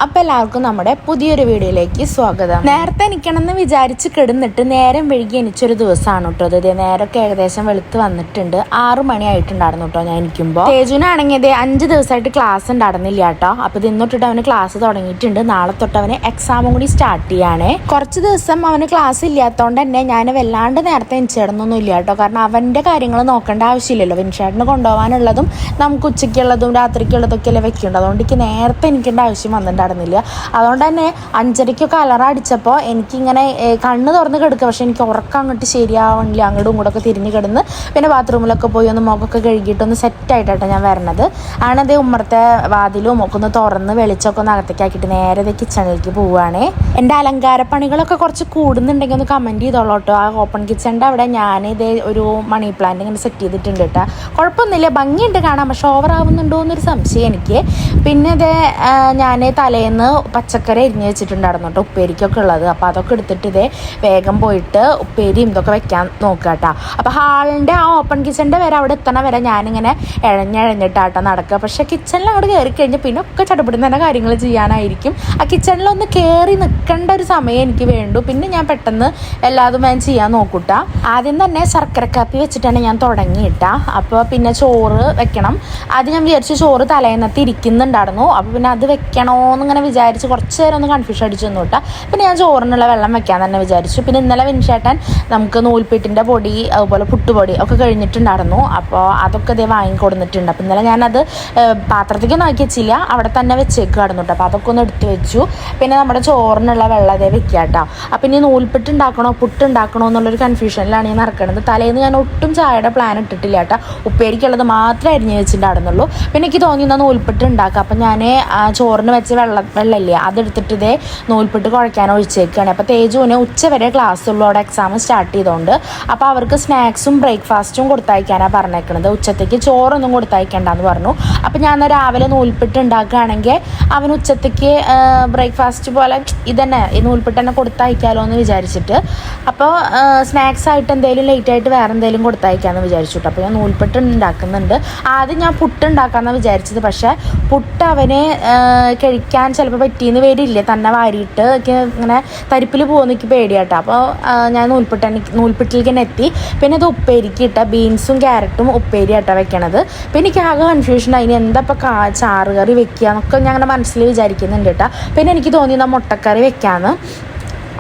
അപ്പോൾ എല്ലാവർക്കും നമ്മുടെ പുതിയൊരു വീഡിയോയിലേക്ക് സ്വാഗതം. നേരത്തെ എനിക്കണമെന്ന് വിചാരിച്ച് കിടന്നിട്ട് നേരം വൈകി എനിച്ചൊരു ദിവസമാണ് കേട്ടോ. അത് നേരമൊക്കെ ഏകദേശം വെളുത്ത് വന്നിട്ടുണ്ട്. 6 മണി ആയിട്ടുണ്ടായിരുന്നു കേട്ടോ ഞാൻ എനിക്കുമ്പോൾ. തേജുനാണെങ്കിൽ ഇതേ 5 ദിവസമായിട്ട് ക്ലാസ് ഉണ്ടായിരുന്നില്ല കേട്ടോ. അപ്പോൾ ഇത് ഇന്നൊട്ടിട്ട് അവന് ക്ലാസ് തുടങ്ങിയിട്ടുണ്ട്. നാളെ തൊട്ട് അവന് എക്സാമും കൂടി സ്റ്റാർട്ട് ചെയ്യാനേ. കുറച്ച് ദിവസം അവന് ക്ലാസ് ഇല്ലാത്തതുകൊണ്ട് തന്നെ ഞാൻ വല്ലാണ്ട് നേരത്തെ എനിച്ചിടന്നൊന്നും ഇല്ല കേട്ടോ. കാരണം അവൻ്റെ കാര്യങ്ങൾ നോക്കേണ്ട ആവശ്യമില്ലല്ലോ. വിൻഷാട്ടിന് കൊണ്ടുപോകാനുള്ളതും നമുക്ക് ഉച്ചയ്ക്കുള്ളതും രാത്രിക്കുള്ളതൊക്കെ അല്ലേ വെക്കുന്നുണ്ട്. അതുകൊണ്ട് എനിക്ക് നേരത്തെ എനിക്കേണ്ട ആവശ്യം വന്നിട്ടുണ്ടായിരുന്നില്ല. അതുകൊണ്ട് തന്നെ 5:30 അലറ അടിച്ചപ്പോൾ എനിക്കിങ്ങനെ കണ്ണ് തുറന്ന് കിടക്കുക. പക്ഷെ എനിക്ക് ഉറക്കം അങ്ങോട്ട് ശരിയാവണില്ല. അങ്ങോട്ടും ഇങ്ങോട്ടൊക്കെ തിരിഞ്ഞ് കിടന്ന് പിന്നെ ബാത്റൂമിലൊക്കെ പോയി ഒന്ന് മുഖമൊക്കെ കഴുകിയിട്ടൊന്ന് സെറ്റായിട്ടാണ് ഞാൻ വരണത്. ആണതേ ഉമ്മറത്തെ വാതിലും ഒക്കെ ഒന്ന് തുറന്ന് വെളിച്ചമൊക്കെ ഒന്ന് അകത്തേക്ക് ആക്കിയിട്ട് നേരെ കിച്ചണിലേക്ക് പോവുകയാണേ. എൻ്റെ അലങ്കാരപ്പണികളൊക്കെ കുറച്ച് കൂടുന്നുണ്ടെങ്കിൽ ഒന്ന് കമൻറ്റ് ചെയ്തോളൂ കേട്ടോ. ആ ഓപ്പൺ കിച്ചണിൻ്റെ അവിടെ ഞാനിതേ ഒരു മണി പ്ലാന്റ് ഇങ്ങനെ സെറ്റ് ചെയ്തിട്ടുണ്ട് കേട്ടോ. കുഴപ്പമൊന്നുമില്ല, ഭംഗിയുണ്ട് കാണാൻ. പക്ഷെ ഓവർ ആവുന്നുണ്ടോ എന്നൊരു സംശയം എനിക്ക്. പിന്നെ ഇതേ ഞാൻ തലേന്ന് പച്ചക്കറി അരിഞ്ഞ് വെച്ചിട്ടുണ്ടായിരുന്നു കേട്ടോ, ഉപ്പേരിക്കൊക്കെ ഉള്ളത്. അപ്പോൾ അതൊക്കെ എടുത്തിട്ട് ഇതേ വേഗം പോയിട്ട് ഉപ്പേരിയും ഇതൊക്കെ വെക്കാൻ നോക്കുക കേട്ടോ. അപ്പോൾ ഹാളിൻ്റെ ആ ഓപ്പൺ കിച്ചണിൻ്റെ വരെ അവിടെ എത്തണ വരെ ഞാനിങ്ങനെ ഇഴഞ്ഞിട്ടാട്ടോ നടക്കുക. പക്ഷേ കിച്ചണിൽ അവിടെ കയറി കഴിഞ്ഞാൽ പിന്നെ ഒക്കെ ചടപെടുന്ന തന്നെ കാര്യങ്ങൾ ചെയ്യാനായിരിക്കും. ആ കിച്ചണിലൊന്ന് കയറി നിൽക്കേണ്ട ഒരു സമയം എനിക്ക് വേണ്ടു. പിന്നെ ഞാൻ പെട്ടെന്ന് എല്ലാതും ഞാൻ ചെയ്യാൻ നോക്കൂട്ടാ. ആദ്യം തന്നെ ശർക്കര കാപ്പി വെച്ചിട്ടാണ് ഞാൻ തുടങ്ങിയിട്ടാ. അപ്പോൾ പിന്നെ ചോറ് വെക്കണം. ആദ്യം ഞാൻ വിചാരിച്ചു ചോറ് തലേന്നത്ത് ഇരിക്കുന്നുണ്ടായിരുന്നു. അപ്പോൾ പിന്നെ അത് വെക്കണോന്നിങ്ങനെ വിചാരിച്ച് കുറച്ച് നേരം ഒന്ന് കൺഫ്യൂഷൻ അടിച്ചു തന്നു കേട്ടോ. പിന്നെ ഞാൻ ചോറിനുള്ള വെള്ളം വെക്കാൻ തന്നെ വിചാരിച്ചു. പിന്നെ ഇന്നലെ വിൻഷേട്ടൻ നമുക്ക് നൂൽപ്പിട്ടിൻ്റെ പൊടി അതുപോലെ പുട്ടുപൊടി ഒക്കെ കഴിഞ്ഞിട്ടുണ്ടായിരുന്നു. അപ്പോൾ അതൊക്കെ ഇതേ വാങ്ങിക്കൊടുന്നിട്ടുണ്ട്. അപ്പോൾ ഇന്നലെ ഞാനത് പാത്രത്തേക്കൊന്നും ആക്കി വെച്ചില്ല, അവിടെ തന്നെ വെച്ചേക്കായിരുന്നു കേട്ടോ. അപ്പോൾ അതൊക്കെ ഒന്ന് എടുത്ത് വെച്ചു. പിന്നെ നമ്മുടെ ചോറിനുള്ള വെള്ളം അതേ വെക്കുക കേട്ടോ. അപ്പം ഇനി നൂൽപ്പിട്ട് ഉണ്ടാക്കണോ പുട്ട് ഉണ്ടാക്കണോ എന്നുള്ളൊരു കൺഫ്യൂഷനിലാണ് ഞാൻ നടക്കുന്നത്. തലേന്ന് ഞാൻ ഒട്ടും ചായയുടെ പ്ലാൻ ഇട്ടിട്ടില്ല കേട്ടോ. ഉപ്പേരിക്കുള്ളത് മാത്രമേ അരിഞ്ഞ് വെച്ചിട്ടുണ്ടായിരുന്നുള്ളൂ. പിന്നെ എനിക്ക് തോന്നിയെന്നാൽ നൂൽപ്പിട്ട് ഉണ്ടാക്കുക. അപ്പം ഞാൻ ചോറിന് വെച്ച വെള്ളമില്ലേ അതെടുത്തിട്ട് ഇതേ നൂൽപ്പിട്ട് കുഴയ്ക്കാൻ ഒഴിച്ചേക്കാണ്. അപ്പോൾ തേജുവിന് ഉച്ചവരെ ക്ലാസ് ഉള്ളൂ, അവിടെ എക്സാം സ്റ്റാർട്ട് ചെയ്തുകൊണ്ട്. അപ്പോൾ അവർക്ക് സ്നാക്സും ബ്രേക്ക്ഫാസ്റ്റും കൊടുത്തയക്കാനാണ് പറഞ്ഞേക്കുന്നത്. ഉച്ചത്തേക്ക് ചോറൊന്നും കൊടുത്തയക്കേണ്ടെന്ന് പറഞ്ഞു. അപ്പോൾ ഞാൻ രാവിലെ നൂൽപ്പിട്ട് ഉണ്ടാക്കുകയാണെങ്കിൽ അവന് ഉച്ചത്തേക്ക് ബ്രേക്ക്ഫാസ്റ്റ് പോലെ ഇതന്നെ ഈ നൂൽപ്പിട്ട് തന്നെ കൊടുത്തയക്കാമല്ലോ എന്ന് വിചാരിച്ചിട്ട്. അപ്പോൾ സ്നാക്സ് ആയിട്ട് എന്തെങ്കിലും ലേറ്റായിട്ട് വേറെ എന്തെങ്കിലും കൊടുത്തയക്കാമെന്ന് വിചാരിച്ചിട്ട്. അപ്പോൾ ഞാൻ നൂൽപ്പിട്ട് ഉണ്ടാക്കുന്നുണ്ട്. ആദ്യം ഞാൻ പുട്ട് ഉണ്ടാക്കാമെന്നാണ് വിചാരിച്ചത്. പക്ഷേ പുട്ട് അവന് കഴിക്കാൻ ചിലപ്പോൾ പറ്റിയെന്ന് വരില്ല. തന്നെ വാരിയിട്ട് ഇങ്ങനെ തരിപ്പിൽ പോകുന്ന എനിക്ക് പേടിയാട്ടോ. അപ്പോൾ ഞാൻ നൂൽപ്പിട്ടിലേക്ക് തന്നെ എത്തി. പിന്നെ അത് ഉപ്പേരിക്ക് ഇട്ട ബീൻസും ക്യാരറ്റും ഉപ്പേരി ആട്ടോ വെക്കണത്. പിന്നെ എനിക്ക് ആകെ കൺഫ്യൂഷൻ അതിന് എന്താ ഇപ്പോൾ ചാറ് കറി വെക്കുക എന്നൊക്കെ ഞാൻ അങ്ങനെ മനസ്സിൽ വിചാരിക്കുന്നുണ്ട് കേട്ടോ. പിന്നെ എനിക്ക് തോന്നി മുട്ടക്കറി വെക്കാമെന്ന്.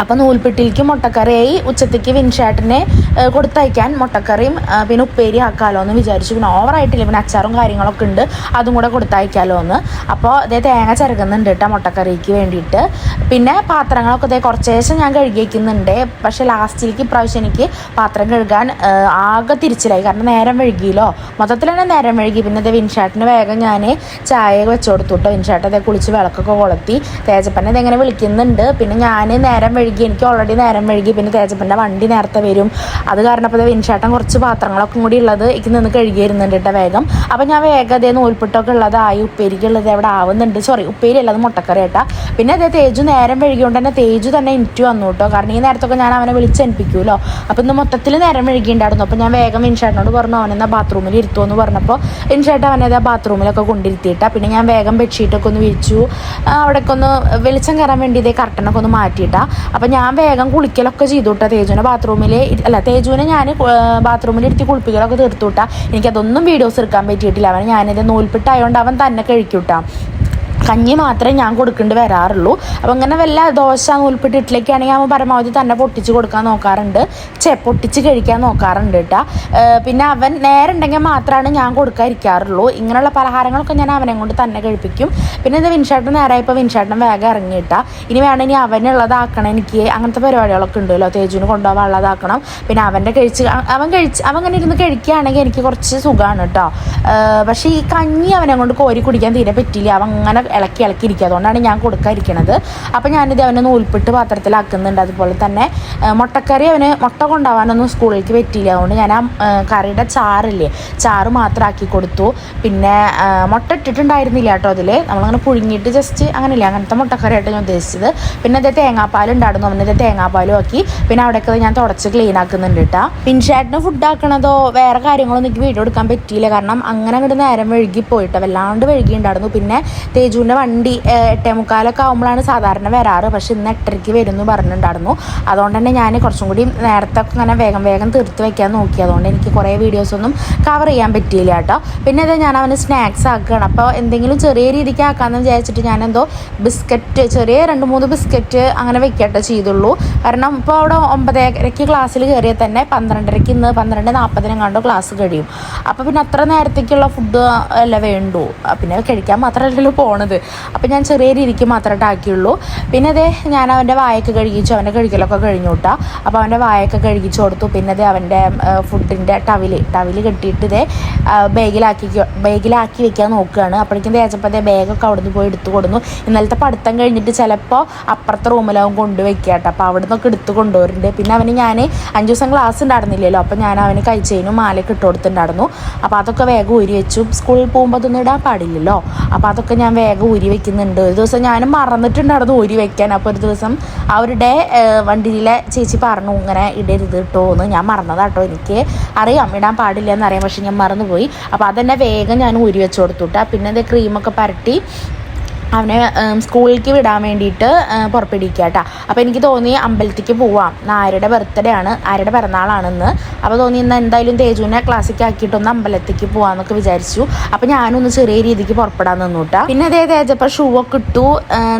അപ്പോൾ നൂൽപ്പിട്ടിലേക്ക് മുട്ടക്കറിയായി. ഉച്ചത്തേക്ക് വിൻഷാട്ടിനെ കൊടുത്തയക്കാൻ മുട്ടക്കറിയും പിന്നെ ഉപ്പേരി ആക്കാമല്ലോ എന്ന് വിചാരിച്ചു. പിന്നെ ഓവറായിട്ടില്ല, പിന്നെ അച്ചാറും കാര്യങ്ങളൊക്കെ ഉണ്ട്, അതും കൂടെ കൊടുത്തയക്കാമല്ലോ എന്ന്. അപ്പോൾ അതേ തേങ്ങ ചിരകുന്നുണ്ട് കേട്ടോ മുട്ടക്കറിക്ക് വേണ്ടിയിട്ട്. പിന്നെ പാത്രങ്ങളൊക്കെ അതേ കുറച്ചേശം ഞാൻ കഴുകി വയ്ക്കുന്നുണ്ട്. പക്ഷേ ലാസ്റ്റിലേക്ക് ഇപ്രാവശ്യം എനിക്ക് പാത്രം കഴുകാൻ ആകെ തിരിച്ചിലായി. കാരണം നേരം വഴുകിയല്ലോ, മൊത്തത്തിൽ തന്നെ നേരം വഴുകി. പിന്നെ അതേ വിൻഷാട്ടിന് വേഗം ഞാൻ ചായ വെച്ച് കൊടുത്തു കേട്ടോ. വിൻഷാട്ട് അതേ കുളിച്ച് വിളക്കൊക്കെ കൊളുത്തി. തേജപ്പനെ ഇതെങ്ങനെ വിളിക്കുന്നുണ്ട്. പിന്നെ ഞാൻ നേരം എനിക്ക് ഓൾറെഡി നേരം വഴുകി. പിന്നെ തേജപ്പൻ്റെ വണ്ടി നേരത്തെ വരും. അത് കാരണം അപ്പോൾ വിൻഷാട്ടൻ കുറച്ച് പാത്രങ്ങളൊക്കെ കൂടി ഉള്ളത് എനിക്ക് നിന്ന് കഴുകി വരുന്നുണ്ട് കേട്ടോ വേഗം. അപ്പോൾ ഞാൻ വേഗം അതേ നൂൽപ്പിട്ടൊക്കെ ഉള്ളതായി. ഉപ്പേരിക്കുള്ളത് അവിടെ ആവുന്നുണ്ട്. ഉപ്പേരി അല്ലാതെ മുട്ടക്കറി കേട്ടോ. പിന്നെ അതേ തേജു നേരം വഴുകിയോണ്ട് തന്നെ തേജു തന്നെ എനിക്ക് വന്നു കേട്ടോ. കാരണം ഈ നേരത്തൊക്കെ ഞാൻ അവനെ വിളിച്ചെനിപ്പിക്കുമല്ലോ. അപ്പോൾ ഇന്ന് മൊത്തത്തിൽ നേരം വഴുകിയിട്ടുണ്ടായിരുന്നു. അപ്പോൾ ഞാൻ വേഗം വിൻഷാട്ടിനോട് പറഞ്ഞു അവനെന്നാൽ ബാത്റൂമിൽ ഇരുത്തുമെന്ന് പറഞ്ഞപ്പോൾ വിൻഷാട്ട് അവനേതാ ബാത്റൂമിലൊക്കെ കൊണ്ടിരുത്തിയിട്ടാ. പിന്നെ ഞാൻ വേഗം ബെഡ്ഷീറ്റൊക്കെ ഒന്ന് വിരിച്ചു. അവിടെയൊക്കെ ഒന്ന് വെളിച്ചം കയറാൻ വേണ്ടി ഇതേ കർട്ടനൊക്കെ ഒന്ന് മാറ്റിയിട്ടാ. അപ്പം ഞാൻ വേഗം കുളിക്കലൊക്കെ ചെയ്തു കേട്ടോ. തേജുവിനെ ഞാൻ ബാത്റൂമിൽ ഇരുത്തി കുളിപ്പിക്കലൊക്കെ തീർത്തു കേട്ടാ. എനിക്കതൊന്നും വീഡിയോസ് എടുക്കാൻ പറ്റിയിട്ടില്ല. അവൻ ഞാനിത് നൂൽപ്പിട്ടായതുകൊണ്ട് അവൻ തന്നെ കഴിക്കൂട്ടാ. കഞ്ഞി മാത്രമേ ഞാൻ കൊടുക്കേണ്ടി വരാറുള്ളൂ. അപ്പോൾ അങ്ങനെ വല്ല ദോശ നൂൽപ്പിട്ട് ഇഡ്ഡലിക്കാണെങ്കിൽ അവൻ പരമാവധി തന്നെ പൊട്ടിച്ച് കൊടുക്കാൻ നോക്കാറുണ്ട്. പൊട്ടിച്ച് കഴിക്കാൻ നോക്കാറുണ്ട് കേട്ടോ. പിന്നെ അവൻ നേരം ഉണ്ടെങ്കിൽ മാത്രമാണ് ഞാൻ കൊടുക്കാതിരിക്കാറുള്ളൂ. ഇങ്ങനെയുള്ള പലഹാരങ്ങളൊക്കെ ഞാൻ അവനെ കൊണ്ട് തന്നെ കഴിപ്പിക്കും. പിന്നെ ഇത് വിൻഷാട്ടൻ നേരമായപ്പോൾ വിൻഷാട്ടൻ വേഗം ഇറങ്ങിയിട്ടാ. ഇനി വേണം ഇനി അവനുള്ളതാക്കണം. എനിക്ക് അങ്ങനത്തെ പരിപാടികളൊക്കെ ഉണ്ടല്ലോ. തേജുവിന് കൊണ്ടുപോകാൻ ഉള്ളതാക്കണം. പിന്നെ അവൻ അങ്ങനെ ഇരുന്ന് കഴിക്കുകയാണെങ്കിൽ എനിക്ക് കുറച്ച് സുഖമാണ് കേട്ടോ. പക്ഷേ ഈ കഞ്ഞി അവനെ കൊണ്ട് കോരി കുടിക്കാൻ തീരെ പറ്റില്ല. അവൻ അങ്ങനെ ഇളക്കി ഇരിക്കുക. അതുകൊണ്ടാണ് ഞാൻ കൊടുക്കാതിരിക്കണത്. അപ്പോൾ ഞാനിത് അവനെ നൂൽപ്പിട്ട് പാത്രത്തിലാക്കുന്നുണ്ട്. അതുപോലെ തന്നെ മുട്ടക്കറി അവന് മുട്ട കൊണ്ടുപോകാനൊന്നും സ്കൂളിലേക്ക് പറ്റിയില്ല. അതുകൊണ്ട് ഞാൻ ആ കറിയുടെ ചാറ് മാത്രം ആക്കി കൊടുത്തു. പിന്നെ മുട്ട ഇട്ടിട്ടുണ്ടായിരുന്നില്ല കേട്ടോ അതിൽ. നമ്മളങ്ങനെ പുഴുങ്ങിയിട്ട് ജസ്റ്റ് അങ്ങനെയില്ല, അങ്ങനത്തെ മുട്ടക്കറിയായിട്ട് ഞാൻ ഉദ്ദേശിച്ചത്. പിന്നെ അതേ തേങ്ങാപ്പാലുണ്ടായിരുന്നു. അവനത് തേങ്ങാപ്പാലും ആക്കി. പിന്നെ അവിടെയൊക്കെ ഞാൻ തുടച്ച് ക്ലീൻ ആക്കുന്നുണ്ട് കേട്ടോ. പിൻഷാട്ടിന് ഫുഡ് ആക്കണതോ വേറെ കാര്യങ്ങളൊന്നും എനിക്ക് വീഡിയോ എടുക്കാൻ പറ്റിയില്ല. കാരണം അങ്ങനെ അങ്ങോട്ട് നേരം വഴുകി പോയിട്ടോ, വല്ലാണ്ട് വഴുകിയിട്ടുണ്ടായിരുന്നു. പിന്നെ തേജു തേജുവിൻ്റെ വണ്ടി 8:45 ആകുമ്പോഴാണ് സാധാരണ വരാറ്. പക്ഷെ ഇന്ന് 8:30 വരുമെന്ന് പറഞ്ഞിട്ടുണ്ടായിരുന്നു. അതുകൊണ്ട് തന്നെ ഞാൻ കുറച്ചും കൂടി നേരത്തെ ഇങ്ങനെ വേഗം തീർത്ത് വെക്കാൻ നോക്കി. അതുകൊണ്ട് എനിക്ക് കുറേ വീഡിയോസൊന്നും കവർ ചെയ്യാൻ പറ്റിയില്ല കേട്ടോ. പിന്നെ അത് ഞാൻ അവന് സ്നാക്സ് ആക്കുകയാണ്. അപ്പോൾ എന്തെങ്കിലും ചെറിയ രീതിക്ക് ആക്കാമെന്ന് വിചാരിച്ചിട്ട് ഞാനെന്തോ ബിസ്ക്കറ്റ്, ചെറിയ 2-3 ബിസ്ക്കറ്റ് അങ്ങനെ വെക്കട്ടെ ചെയ്തുള്ളൂ. കാരണം ഇപ്പോൾ അവിടെ 9:30 ക്ലാസ്സിൽ കയറിയാൽ തന്നെ 12:30 ഇന്ന് 12:40 ക്ലാസ് കഴിയും. അപ്പോൾ പിന്നെ അത്ര നേരത്തേക്കുള്ള ഫുഡ് അല്ല വേണ്ടു. പിന്നെ കഴിക്കാൻ മാത്രമല്ലല്ലോ പോണത്. അപ്പോൾ ഞാൻ ചെറിയ രീതിക്ക് മാത്രമായിട്ട് ആക്കിയുള്ളൂ. പിന്നെ അതേ ഞാൻ അവൻ്റെ വായൊക്കെ കഴുകിച്ചു. അവൻ്റെ കഴിക്കലൊക്കെ കഴിഞ്ഞു കേട്ടോ. അപ്പോൾ അവൻ്റെ വായൊക്കെ കഴുകിച്ചു കൊടുത്തു. പിന്നെ അതേ അവൻ്റെ ഫുഡിൻ്റെ ടവില് കെട്ടിയിട്ട് ഇതേ ബാഗിലാക്കി വെക്കാൻ നോക്കുകയാണ്. അപ്പോഴേക്കും തേച്ചപ്പോൾ അതേ ബാഗൊക്കെ അവിടെ നിന്ന് പോയി എടുത്തു കൊടുന്നു. ഇന്നലത്തെ പഠിത്തം കഴിഞ്ഞിട്ട് ചിലപ്പോൾ അപ്പുറത്തെ റൂമിലാവും കൊണ്ടുവയ്ക്കുക കേട്ടോ. അപ്പോൾ അവിടെ നിന്നൊക്കെ എടുത്ത് കൊണ്ടുവരുന്നുണ്ട്. പിന്നെ അവന് ഞാൻ 5 ദിവസം ക്ലാസ് ഉണ്ടായിരുന്നില്ലല്ലോ. അപ്പോൾ ഞാൻ അവന് കഴിച്ചതിനും മാലയൊക്കെ ഇട്ട് കൊടുത്തിട്ടുണ്ടായിരുന്നു. അപ്പോൾ അതൊക്കെ വേഗം ഊരി വെച്ചു. സ്കൂളിൽ പോകുമ്പോൾ അതൊന്നും ഇടാൻ പാടില്ലല്ലോ. അപ്പോൾ അതൊക്കെ ഞാൻ വേഗം ഊരി വെക്കുന്നുണ്ട്. ഒരു ദിവസം ഞാൻ മറന്നിട്ടുണ്ടായിരുന്നു ഊരി വെക്കാൻ. അപ്പോൾ ഒരു ദിവസം അവരുടെ വണ്ടിയിലെ ചേച്ചി പറഞ്ഞു ഇങ്ങനെ ഇടരുത് കേട്ടോ എന്ന്. ഞാൻ മറന്നതാട്ടോ. എനിക്ക് അറിയാം ഇടാൻ പാടില്ല എന്നറിയാം, പക്ഷെ ഞാൻ മറന്നുപോയി. അപ്പോൾ അതെന്നെ വേഗം ഞാൻ ഊരി വെച്ച് കൊടുത്തുട്ടാ. പിന്നെ അത് ക്രീമൊക്കെ പരട്ടി അവനെ സ്കൂളിലേക്ക് വിടാൻ വേണ്ടിയിട്ട് പുറപ്പെടുവിക്കുക കേട്ടോ. അപ്പോൾ എനിക്ക് തോന്നി അമ്പലത്തേക്ക് പോവാം. ആരുടെ ബർത്ത്ഡേ ആണ്, ആരുടെ പിറന്നാളാണെന്ന്. അപ്പോൾ തോന്നി ഇന്ന് എന്തായാലും തേജുവിനെ ക്ലാസ്സിലേക്ക് ആക്കിയിട്ടൊന്ന് അമ്പലത്തേക്ക് പോകാമെന്നൊക്കെ വിചാരിച്ചു. അപ്പോൾ ഞാനൊന്ന് ചെറിയ രീതിക്ക് പുറപ്പെടാൻ നിന്നു കേട്ടോ. പിന്നെ അതേ തേജപ്പോൾ ഷൂ ഒക്കെ ഇട്ടു.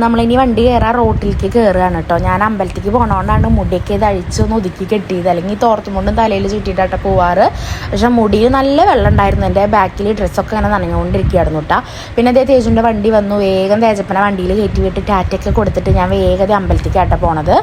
നമ്മളിനി വണ്ടി കയറാൻ റോട്ടിലേക്ക് കയറുകയാണ് കേട്ടോ. ഞാൻ അമ്പലത്തേക്ക് പോകണോണ്ടാണ് മുടിയൊക്കെ ഇത് അഴിച്ചൊന്ന് ഒതുക്കി കെട്ടിയത്. അല്ലെങ്കിൽ തോർത്തുമുണ്ടും തലയിൽ ചുറ്റിയിട്ടാട്ടോ പോവാറ്. പക്ഷെ മുടിയിൽ നല്ല വെള്ളം ഉണ്ടായിരുന്നു. എൻ്റെ ബാക്കിൽ ഡ്രസ്സൊക്കെ ഇങ്ങനെ നനഞ്ഞുകൊണ്ടിരിക്കുകയായിരുന്നു കേട്ടോ. പിന്നെ അതേ തേജുവിൻ്റെ വണ്ടി വന്നു. വേഗം തേജപ്പനെ വണ്ടിയിൽ കയറ്റി വിട്ട് ടാറ്റയൊക്കെ കൊടുത്തിട്ട് ഞാൻ വേഗത അമ്പലത്തേക്കാട്ടോ പോണത്.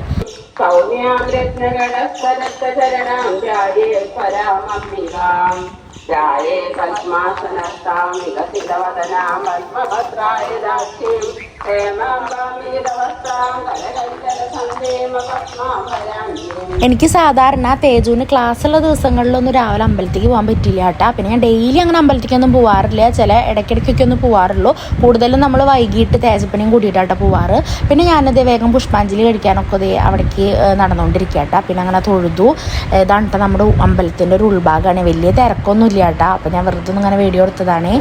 എനിക്ക് സാധാരണ തേജുവിന് ക്ലാസ്സുള്ള ദിവസങ്ങളിലൊന്നും രാവിലെ അമ്പലത്തേക്ക് പോകാൻ പറ്റില്ല കേട്ടോ. പിന്നെ ഞാൻ ഡെയിലി അങ്ങനെ അമ്പലത്തേക്കൊന്നും പോകാറില്ല. ചില ഇടയ്ക്കിടയ്ക്കൊക്കെ ഒന്ന് പോകാറുള്ളൂ. കൂടുതലും നമ്മൾ വൈകിട്ട് തേജപ്പനെയും കൂട്ടിയിട്ടാട്ടോ പോവാറ്. പിന്നെ ഞാനത് വേഗം പുഷ്പാഞ്ജലി കഴിക്കാനൊക്കെ അതേ അവിടേക്ക് നടന്നുകൊണ്ടിരിക്കുക കേട്ടോ. പിന്നെ അങ്ങനെ തൊഴുതു. ഇതാണ് കേട്ടോ നമ്മുടെ അമ്പലത്തിൻ്റെ ഒരു ഉൾഭാഗമാണ്. വലിയ തിരക്കൊന്നും ഇല്ല കേട്ടോ. അപ്പം ഞാൻ വെറുതെ ഒന്നും ഇങ്ങനെ വീഡിയോ എടുത്തതാണ്.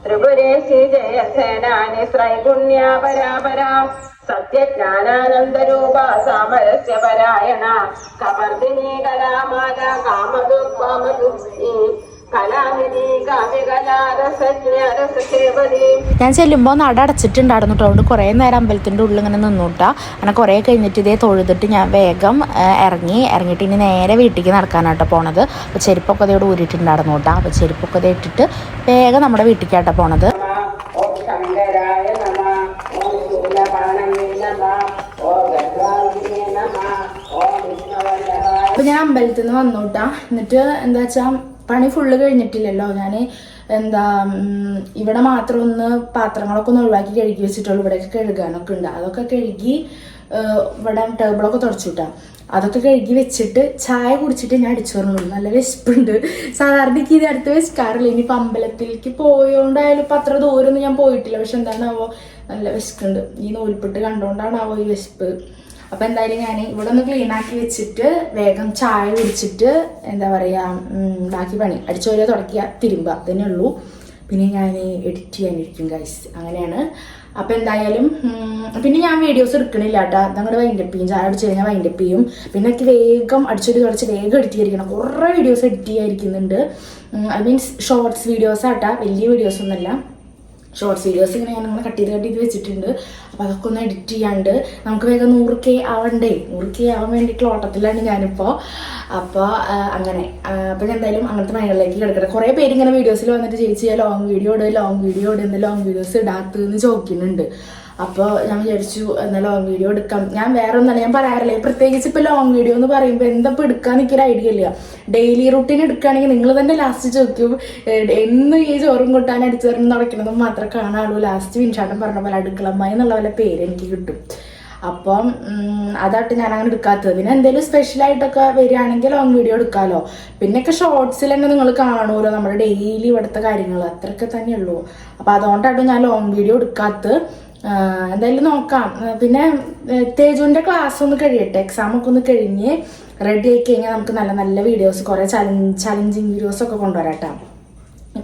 ത്രിപുരേശി ജയസേനാനി ത്രൈഗുണ്യ പരാപരാ സത്യജ്ഞാനാനന്ദരൂപ സാമരസ്യ പരായണ കവർദിനി കലാമാല കാമദുർവാമദുർനി കലാനിധി കാവ്യകലാരസജ്ഞരസേവതി. ഞാൻ ചെല്ലുമ്പോൾ നട അടച്ചിട്ടുണ്ടായിരുന്നു കേട്ടോ. അതുകൊണ്ട് കുറേ നേരം അമ്പലത്തിൻ്റെ ഉള്ളിൽ ഇങ്ങനെ നിന്നൂട്ടാ. അങ്ങനെ കുറേ കഴിഞ്ഞിട്ട് ഇതേ തൊഴുതിട്ട് ഞാൻ വേഗം ഇറങ്ങിയിട്ട് ഇനി നേരെ വീട്ടിലേക്ക് നടക്കാനാട്ടോ പോണത്. അപ്പോൾ ചെരുപ്പൊക്കെ അതോട് ഊരിയിട്ടുണ്ടായിരുന്നു കേട്ടോ. അപ്പോൾ ചെരുപ്പൊക്കെ അതേ ഇട്ടിട്ട് വേഗം നമ്മുടെ വീട്ടിലേക്കാട്ടോ പോണത്. അപ്പോൾ ഞാൻ അമ്പലത്തിൽ നിന്ന് വന്നോട്ടാ. എന്നിട്ട് എന്താ വെച്ചാൽ പണി ഫുള്ള് കഴിഞ്ഞിട്ടില്ലല്ലോ. ഞാൻ ഇവിടെ മാത്രം ഒന്ന് പാത്രങ്ങളൊക്കെ ഒന്ന് ഒഴിവാക്കി കഴുകി വെച്ചിട്ടുള്ളൂ. ഇവിടെയൊക്കെ കഴുകാനൊക്കെ ഉണ്ട്. അതൊക്കെ കഴുകി ഇവിടെ ടേബിളൊക്കെ തുടച്ചുവിട്ടാ. അതൊക്കെ കഴുകി വെച്ചിട്ട് ചായ കുടിച്ചിട്ട് ഞാൻ അടിച്ചു പറഞ്ഞുള്ളൂ. നല്ല വിശപ്പുണ്ട്. സാധാരണ എനിക്ക് ഇത് അടുത്ത് വെച്ചിക്കാറില്ല. ഇനിയിപ്പോൾ അമ്പലത്തിലേക്ക് പോയോണ്ടായാലും ഇപ്പം അത്ര ദൂരമൊന്നും ഞാൻ പോയിട്ടില്ല. പക്ഷെ എന്താണാവോ നല്ല വിശക്കുണ്ട്. ഈ നൂൽപ്പെട്ട് കണ്ടുകൊണ്ടാണാവോ ഈ വിശപ്പ്. അപ്പോൾ എന്തായാലും ഞാൻ ഇവിടെ ഒന്ന് ക്ലീനാക്കി വെച്ചിട്ട് വേഗം ചായ കുടിച്ചിട്ട് എന്താ പറയുക ബാക്കി പണി അടിച്ചോരെ തുടക്കുക തിരുമ്പുക അതന്നെ ഉള്ളൂ. പിന്നെ ഞാൻ എഡിറ്റ് ചെയ്യാനിരിക്കും ഗൈസ്. അങ്ങനെയാണ്. അപ്പോൾ എന്തായാലും പിന്നെ ഞാൻ വീഡിയോസ് എടുക്കണില്ല കേട്ടോ. അതങ്ങോട്ട് വൈൻഡപ്പ് ചെയ്യും. ചായ അടിച്ച് കഴിഞ്ഞാൽ വൈൻഡപ്പ് ചെയ്യും. പിന്നെ എനിക്ക് വേഗം അടിച്ചൊരു തുടച്ച് വേഗം എഡിറ്റ് ചെയ്തിരിക്കണം. കുറേ വീഡിയോസ് എഡിറ്റ് ചെയ്യാതിരിക്കുന്നുണ്ട്. ഐ മീൻസ് ഷോർട്സ് വീഡിയോസ് ആട്ടാ, വലിയ വീഡിയോസൊന്നുമല്ല. ഷോർട്സ് വീഡിയോസ് ഇങ്ങനെ ഞാൻ കട്ട് ചെയ്ത് വെച്ചിട്ടുണ്ട്. അപ്പോൾ അതൊക്കെ ഒന്ന് എഡിറ്റ് ചെയ്യാണ്ട് നമുക്ക് വേഗം 100K ആവണ്ടേ. 100K ആവാൻ വേണ്ടിയിട്ടുള്ള ഓട്ടത്തിലാണ് ഞാനിപ്പോൾ. അപ്പോൾ അങ്ങനെ അപ്പോൾ ഞാൻ എന്തായാലും അങ്ങനത്തെ മൈകളിലേക്ക് കിടക്കട്ടെ. കുറേ പേര് ഇങ്ങനെ വീഡിയോസിൽ വന്നിട്ട് ചേച്ചി ലോങ് വീഡിയോ ഇട് എന്ന് ലോങ് വീഡിയോസ് ഇടാത്തതെന്ന് ചോദിക്കുന്നുണ്ട്. അപ്പോൾ ഞാൻ വിചാരിച്ചു എന്നാൽ ലോങ് വീഡിയോ എടുക്കാം. ഞാൻ വേറെ ഒന്നല്ല ഞാൻ പറയാറില്ലേ, പ്രത്യേകിച്ച് ഇപ്പോൾ ലോങ് വീഡിയോ എന്ന് പറയുമ്പോൾ എന്താ ഇപ്പോൾ എടുക്കാൻ എനിക്കൊരു ഐഡിയ ഇല്ല. ഡെയിലി റുട്ടീൻ എടുക്കുകയാണെങ്കിൽ നിങ്ങൾ തന്നെ ലാസ്റ്റ് ചോദിക്കും എന്ന് ഈ ചോറും കൂട്ടാൻ അടിച്ചു തരണം നടക്കണതും മാത്രമേ കാണാനുള്ളൂ. ലാസ്റ്റ് വിൻഷാട്ടം പറഞ്ഞ പോലെ അടുക്കളമായി എന്നുള്ള പോലെ പേര് എനിക്ക് കിട്ടും. അപ്പം അതായിട്ട് ഞാൻ അങ്ങനെ എടുക്കാത്തത്. പിന്നെ എന്തെങ്കിലും സ്പെഷ്യലായിട്ടൊക്കെ വരികയാണെങ്കിൽ ലോങ് വീഡിയോ എടുക്കാമല്ലോ. പിന്നെയൊക്കെ ഷോർട്സിൽ തന്നെ നിങ്ങൾ കാണുമല്ലോ നമ്മുടെ ഡെയിലി ഇവിടുത്തെ കാര്യങ്ങൾ, അത്രയൊക്കെ തന്നെയുള്ളൂ. അപ്പോൾ അതുകൊണ്ടായിട്ട് ഞാൻ ലോങ് വീഡിയോ എടുക്കാത്തത്. എന്തായാലും നോക്കാം. പിന്നെ തേജുവിൻ്റെ ക്ലാസ് ഒന്ന് കഴിയട്ടെ, എക്സാമൊക്കെ ഒന്ന് കഴിഞ്ഞ് റെഡി ആയി കഴിഞ്ഞാൽ നമുക്ക് നല്ല നല്ല വീഡിയോസ്, കുറേ ചലഞ്ചിങ് വീഡിയോസൊക്കെ കൊണ്ടുവരാം കേട്ടോ.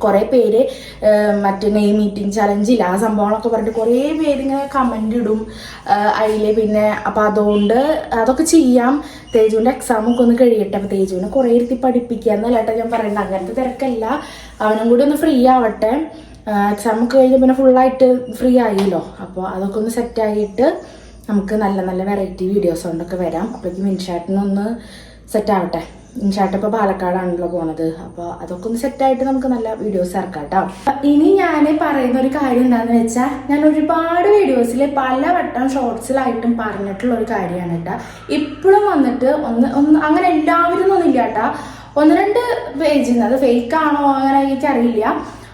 കുറേ പേര് മറ്റേ നെയ് മീറ്റിംഗ് ചലഞ്ചില്ല ആ സംഭവങ്ങളൊക്കെ പറഞ്ഞിട്ട് കുറേ പേര് ഇങ്ങനെ കമൻ്റ് ഇടും അതിൽ. പിന്നെ അപ്പം അതുകൊണ്ട് അതൊക്കെ ചെയ്യാം. തേജുവിൻ്റെ എക്സാമൊക്കെ ഒന്ന് കഴിയട്ടെ. അപ്പം തേജുവിനെ കുറേ ഇരുത്തി പഠിപ്പിക്കുക എന്നല്ലാട്ടോ ഞാൻ പറയുന്നത്. അങ്ങനത്തെ തിരക്കല്ല, അവനും കൂടി ഒന്ന് ഫ്രീ ആവട്ടെ. എക്സാമൊക്കെ കഴിഞ്ഞ് പിന്നെ ഫുള്ളായിട്ട് ഫ്രീ ആയില്ലോ. അപ്പോൾ അതൊക്കെ ഒന്ന് സെറ്റായിട്ട് നമുക്ക് നല്ല നല്ല വെറൈറ്റി വീഡിയോസ് കൊണ്ടൊക്കെ വരാം. അപ്പോഴേക്കും മിൻഷാട്ടിനൊന്ന് സെറ്റാവട്ടെ. മിൻഷാട്ട് ഇപ്പോൾ പാലക്കാടാണല്ലോ പോണത്. അപ്പോൾ അതൊക്കെ ഒന്ന് സെറ്റായിട്ട് നമുക്ക് നല്ല വീഡിയോസ് ഇറക്കാം കേട്ടോ. ഇനി ഞാൻ പറയുന്ന ഒരു കാര്യം എന്താണെന്ന് വെച്ചാൽ, ഞാൻ ഒരുപാട് വീഡിയോസിൽ പലവട്ടം ഷോർട്സിലായിട്ടും പറഞ്ഞിട്ടുള്ള ഒരു കാര്യമാണ് കേട്ടോ. ഇപ്പോഴും വന്നിട്ട് ഒന്ന് അങ്ങനെ എല്ലാവരും ഒന്നും ഇല്ല കേട്ടോ. 1-2 പേജിൽ നിന്ന്, അത് ഫേക്ക് ആണോ അങ്ങനെ എനിക്കറിയില്ല.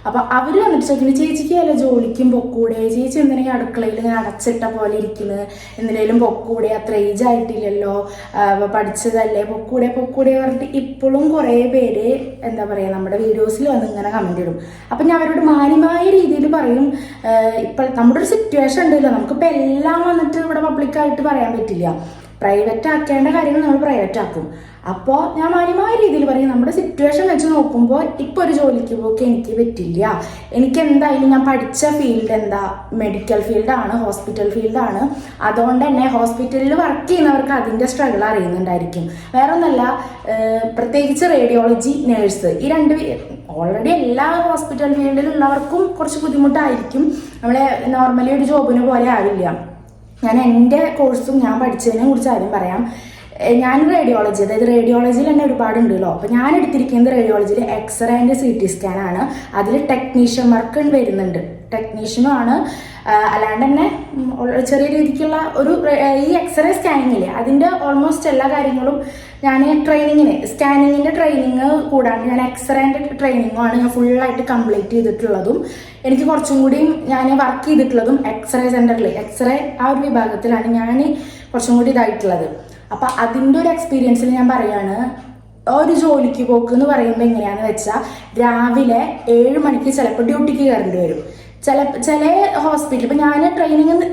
അപ്പം അവർ വന്നിട്ട് ചോദിക്കുന്നത്, ചേച്ചിക്ക് അല്ല ജോലിക്കും പൊക്കൂടെ, ചേച്ചി എന്തിനാ അടുക്കളയിൽ ഇങ്ങനെ അടച്ചിട്ട പോലെ ഇരിക്കുന്നത്, എന്തിനേലും പൊക്കൂടെ, അത്ര ഏജ് ആയിട്ടില്ലല്ലോ, പഠിച്ചതല്ലേ, പൊക്കൂടെ പറഞ്ഞിട്ട് ഇപ്പോഴും കുറേ പേര് എന്താ പറയുക നമ്മുടെ വീഡിയോസിൽ വന്ന് ഇങ്ങനെ കമൻ്റ് ഇടും. അപ്പം ഞാൻ അവരോട് മാന്യമായ രീതിയിൽ പറയും, ഇപ്പം നമ്മുടെ ഒരു സിറ്റുവേഷൻ ഉണ്ടല്ലോ, നമുക്കിപ്പോൾ എല്ലാം വന്നിട്ട് ഇവിടെ പബ്ലിക്കായിട്ട് പറയാൻ പറ്റില്ല. പ്രൈവറ്റ് ആക്കേണ്ട കാര്യങ്ങൾ നമ്മൾ പ്രൈവറ്റ് ആക്കും. അപ്പോൾ ഞാൻ മാന്യമായ രീതിയിൽ പറയും, നമ്മുടെ സിറ്റുവേഷൻ വെച്ച് നോക്കുമ്പോൾ ഇപ്പോൾ ഒരു ജോലിക്ക് പോക്ക് എനിക്ക് പറ്റില്ല. എനിക്ക് എന്തായാലും ഞാൻ പഠിച്ച ഫീൽഡ് എന്താ മെഡിക്കൽ ഫീൽഡാണ്, ഹോസ്പിറ്റൽ ഫീൽഡാണ്. അതുകൊണ്ട് തന്നെ ഹോസ്പിറ്റലിൽ വർക്ക് ചെയ്യുന്നവർക്ക് അതിൻ്റെ സ്ട്രഗിൾ അറിയുന്നുണ്ടായിരിക്കും. വേറെ ഒന്നല്ല, പ്രത്യേകിച്ച് റേഡിയോളജി, നേഴ്സ്, ഈ 2 ഓൾറെഡി എല്ലാ ഹോസ്പിറ്റൽ ഫീൽഡിലുള്ളവർക്കും കുറച്ച് ബുദ്ധിമുട്ടായിരിക്കും. നമ്മളെ നോർമലി ഒരു ജോബിന് പോലെ ആവില്ല. ഞാൻ എൻ്റെ കോഴ്സും ഞാൻ പഠിച്ചതിനെ കുറിച്ച് ആദ്യം പറയാം. ഞാൻ റേഡിയോളജി, അതായത് റേഡിയോളജിയിൽ തന്നെ ഒരുപാടുണ്ടല്ലോ. അപ്പോൾ ഞാൻ എടുത്തിരിക്കുന്നത് റേഡിയോളജിയിൽ എക്സ്റേ ആൻഡ് CT സ്കാനാണ്. അതിൽ ടെക്നീഷ്യൻ വർക്ക് വരുന്നുണ്ട്, ടെക്നീഷ്യനും ആണ്. അല്ലാണ്ട് തന്നെ ചെറിയ രീതിക്കുള്ള ഒരു ഈ എക്സ്റേ സ്കാനിങ്ങില്ലേ അതിൻ്റെ ഓൾമോസ്റ്റ് എല്ലാ കാര്യങ്ങളും ഞാൻ സ്കാനിങ്ങിൻ്റെ ട്രെയിനിങ് കൂടാണ്ട് ഞാൻ എക്സ്റേൻ്റെ ട്രെയിനിങ്ങുമാണ് ഞാൻ ഫുള്ളായിട്ട് കംപ്ലീറ്റ് ചെയ്തിട്ടുള്ളതും. എനിക്ക് കുറച്ചും കൂടിയും ഞാൻ വർക്ക് ചെയ്തിട്ടുള്ളതും എക്സ്റേ സെൻറ്ററിൽ, എക്സ്റേ ആ ഒരു വിഭാഗത്തിലാണ് ഞാൻ കുറച്ചും കൂടി ഇതായിട്ടുള്ളത്. അപ്പം അതിൻ്റെ ഒരു എക്സ്പീരിയൻസിൽ ഞാൻ പറയുകയാണ്, ഒരു ജോലിക്ക് പോക്ക് എന്ന് പറയുമ്പോൾ എങ്ങനെയാണെന്ന് വെച്ചാൽ, രാവിലെ 7 മണിക്ക് ചിലപ്പോൾ ഡ്യൂട്ടിക്ക് കയറേണ്ടി വരും. ചില ഹോസ്പിറ്റൽ, ഇപ്പം ഞാൻ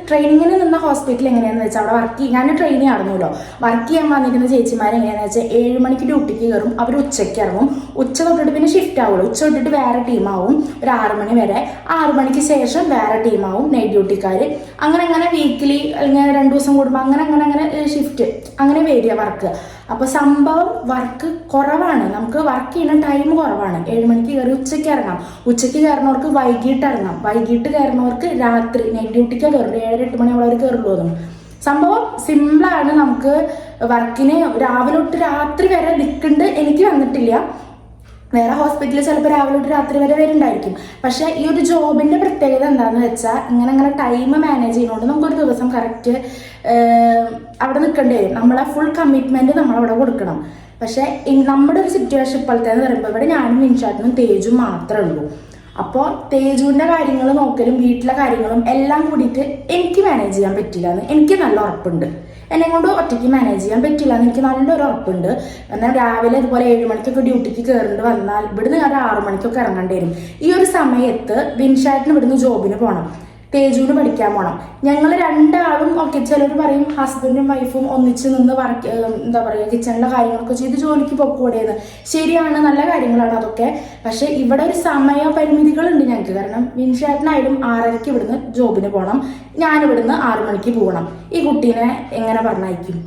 ട്രെയിനിങ്ങിന് നിന്ന ഹോസ്പിറ്റൽ എങ്ങനെയാണെന്ന് വെച്ചാൽ, അവിടെ ഞാൻ ട്രെയിനിങ് ആയിരുന്നല്ലോ, വർക്ക് ചെയ്യാൻ വന്നിരിക്കുന്ന ചേച്ചിമാർ എങ്ങനെയാണെന്ന് വെച്ചാൽ 7 മണിക്ക് ഡ്യൂട്ടിക്ക് കയറും, അവർ ഉച്ചയ്ക്ക് ഇറങ്ങും. ഉച്ച തൊട്ടിട്ട് പിന്നെ ഷിഫ്റ്റ് ആവുള്ളൂ. ഉച്ച തൊട്ടിട്ട് വേറെ ടീമാവും, ഒരു 6 മണി വരെ. 6 മണിക്ക് ശേഷം വേറെ ടീമാവും, നൈറ്റ് ഡ്യൂട്ടിക്കാർ. അങ്ങനെ വീക്കിലി അല്ലെങ്കിൽ 2 ദിവസം കൂടുമ്പോൾ അങ്ങനെ ഷിഫ്റ്റ് അങ്ങനെ വരിക വർക്ക്. അപ്പോൾ സംഭവം വർക്ക് കുറവാണ്, നമുക്ക് വർക്ക് ചെയ്യുന്ന ടൈം കുറവാണ്. 7 മണിക്ക് കയറി ഉച്ചയ്ക്ക് ഇറങ്ങാം. ഉച്ചയ്ക്ക് കയറുന്നവർക്ക് വൈകിട്ട് ഇറങ്ങാം, വൈകിട്ട് കയറുന്നവർക്ക് രാത്രി നൈറ്റ് ഡ്യൂട്ടിക്ക് കയറും. 7-8 മണിയോളം അവർ കയറുള്ളൂ. സംഭവം സിമ്പിളാണ്. നമുക്ക് വർക്കിന് രാവിലെ തൊട്ട് രാത്രി വരെ നിൽക്കുന്നുണ്ട്. എനിക്ക് വന്നിട്ടില്ല. വേറെ ഹോസ്പിറ്റലിൽ ചിലപ്പോൾ രാവിലെ തൊട്ട് രാത്രി വരെ വരുന്നുണ്ടായിരിക്കും. പക്ഷേ ഈ ഒരു ജോബിൻ്റെ പ്രത്യേകത എന്താണെന്ന് വെച്ചാൽ, ഇങ്ങനെ ടൈം മാനേജ് ചെയ്യുന്നതുകൊണ്ട് നമുക്കൊരു ദിവസം കറക്റ്റ് അവിടെ നിൽക്കേണ്ടി വരും. നമ്മളെ ഫുൾ കമ്മിറ്റ്മെൻറ്റ് നമ്മളവിടെ കൊടുക്കണം. പക്ഷേ നമ്മുടെ ഒരു സിറ്റുവേഷൻ ഇപ്പോഴത്തേന്ന് പറയുമ്പോൾ, ഇവിടെ ഞാനും മിൻഷാട്ടിനും തേജും മാത്രമേ ഉള്ളൂ. അപ്പോൾ തേജുവിൻ്റെ കാര്യങ്ങൾ നോക്കലും വീട്ടിലെ കാര്യങ്ങളും എല്ലാം കൂടിയിട്ട് എനിക്ക് മാനേജ് ചെയ്യാൻ പറ്റില്ല എന്ന് എനിക്ക് നല്ല ഉറപ്പുണ്ട്. എന്നെ കൊണ്ട് ഒറ്റയ്ക്ക് മാനേജ് ചെയ്യാൻ പറ്റില്ല എന്ന് എനിക്ക് നല്ലൊരു ഉറപ്പുണ്ട്. എന്നാൽ രാവിലെ ഇതുപോലെ 7 മണിക്കൊക്കെ ഡ്യൂട്ടിക്ക് കയറേണ്ടി വന്നാൽ ഇവിടുന്ന് ഒരു 6 മണിക്കൊക്കെ ഇറങ്ങേണ്ടി വരും. ഈ ഒരു സമയത്ത് വിൻഷാട്ടിന് ഇവിടുന്ന് ജോബിന് പോകണം, തേജുവിന് പഠിക്കാൻ പോകണം. ഞങ്ങൾ 2 ആളും ഒക്കെ, ചിലർ പറയും ഹസ്ബൻഡും വൈഫും ഒന്നിച്ച് നിന്ന് വർക്ക് എന്താ പറയുക കിച്ചണിലെ കാര്യങ്ങളൊക്കെ ചെയ്ത് ജോലിക്ക് പൊക്കൂടെയെന്ന്. ശരിയാണ്, നല്ല കാര്യങ്ങളാണ് അതൊക്കെ. പക്ഷേ ഇവിടെ ഒരു സമയ പരിമിതികളുണ്ട് ഞങ്ങൾക്ക്. കാരണം വിൻഷാട്ടിനായാലും 6:30 ഇവിടുന്ന് ജോബിന് പോകണം, ഞാനിവിടുന്ന് 6 മണിക്ക് പോകണം. ഈ കുട്ടീനെ എങ്ങനെ പറഞ്ഞയക്കും?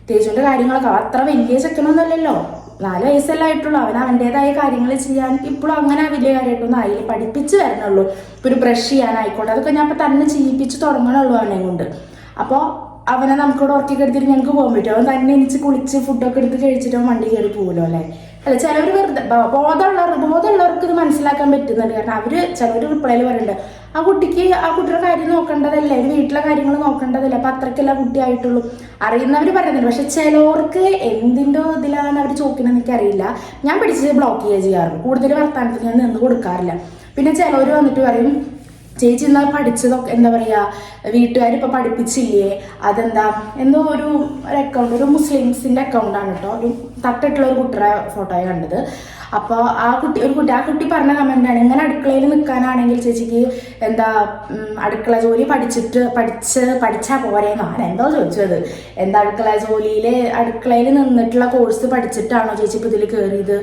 തേജുവിൻ്റെ കാര്യങ്ങളൊക്കെ അത്ര വലിയ ചെക്കനൊന്നുമല്ലല്ലോ, 4 വയസ്സല്ലേ ആയിട്ടുള്ളൂ. അവൻ അവൻ്റെതായ കാര്യങ്ങൾ ചെയ്യാൻ ഇപ്പോഴും അങ്ങനെ വലിയ കാര്യമായിട്ടൊന്നും ആയില്ല, പഠിപ്പിച്ച് വരണുള്ളൂ. ഇപ്പോൾ ഒരു ബ്രഷ് ചെയ്യാനായിക്കോട്ടെ, അതൊക്കെ ഞാൻ ഇപ്പോൾ തന്നെ ചെയ്യിപ്പിച്ച് തുടങ്ങണുള്ളൂ അവനെ കൊണ്ട്. അപ്പോൾ അവനെ നമുക്കിവിടെ ഉറക്കി കെടുത്തിട്ട് ഞങ്ങൾക്ക് പോകാൻ പറ്റും. അവൻ തന്നെ എനിച്ച് കുളിച്ച് ഫുഡൊക്കെ എടുത്ത് കഴിച്ചിട്ട് അവൻ വണ്ടി കയറി പോകുമല്ലോ അല്ലേ. അല്ല, ചിലവർ വെറുതെ ബോധമുള്ളവർക്ക് ഇത് മനസ്സിലാക്കാൻ പറ്റുന്നുണ്ട്. കാരണം അവർ ചിലവർ റിപ്ലൈയിൽ പറയുന്നുണ്ട്, ആ കുട്ടിയുടെ കാര്യം നോക്കേണ്ടതല്ലേ, ഒരു വീട്ടിലെ കാര്യങ്ങൾ നോക്കേണ്ടതല്ലേ, അപ്പം അത്രയ്ക്കല്ല കുട്ടിയായിട്ടുള്ളൂ. അറിയുന്നവർ പറയുന്നുണ്ട്. പക്ഷെ ചിലവർക്ക് എന്തിൻ്റെ ഇതിലാണ് അവർ ചോദിക്കണമെന്ന് എനിക്കറിയില്ല. ഞാൻ പിടിച്ച് ബ്ലോക്ക് ചെയ്യാറുണ്ട്. കൂടുതൽ വർത്താനത്തിന് ഞാൻ നിന്ന് കൊടുക്കാറില്ല. പിന്നെ ചിലവർ വന്നിട്ട് പറയും, ചേച്ചി എന്നാൽ പഠിച്ചതൊക്കെ എന്താ പറയുക, വീട്ടുകാരിപ്പോൾ പഠിപ്പിച്ചില്ലേ, അതെന്താ എന്തോ ഒരു അക്കൗണ്ട്, ഒരു മുസ്ലിംസിൻ്റെ അക്കൗണ്ടാണ് കേട്ടോ, ഒരു തട്ടിട്ടുള്ള ഒരു കുട്ടിയുടെ ഫോട്ടോയെ കണ്ടത്. അപ്പോൾ ആ കുട്ടി പറഞ്ഞ കമന്റാണ്, ഇങ്ങനെ അടുക്കളയിൽ നിൽക്കാനാണെങ്കിൽ ചേച്ചിക്ക് എന്താ അടുക്കള ജോലി പഠിച്ചാൽ പോരേന്നോ എന്തോ ചോദിച്ചത്. എന്താ അടുക്കളയിൽ നിന്നിട്ടുള്ള കോഴ്സ് പഠിച്ചിട്ടാണോ ചേച്ചി ഇപ്പോൾ ഇതിൽ കയറിയത്?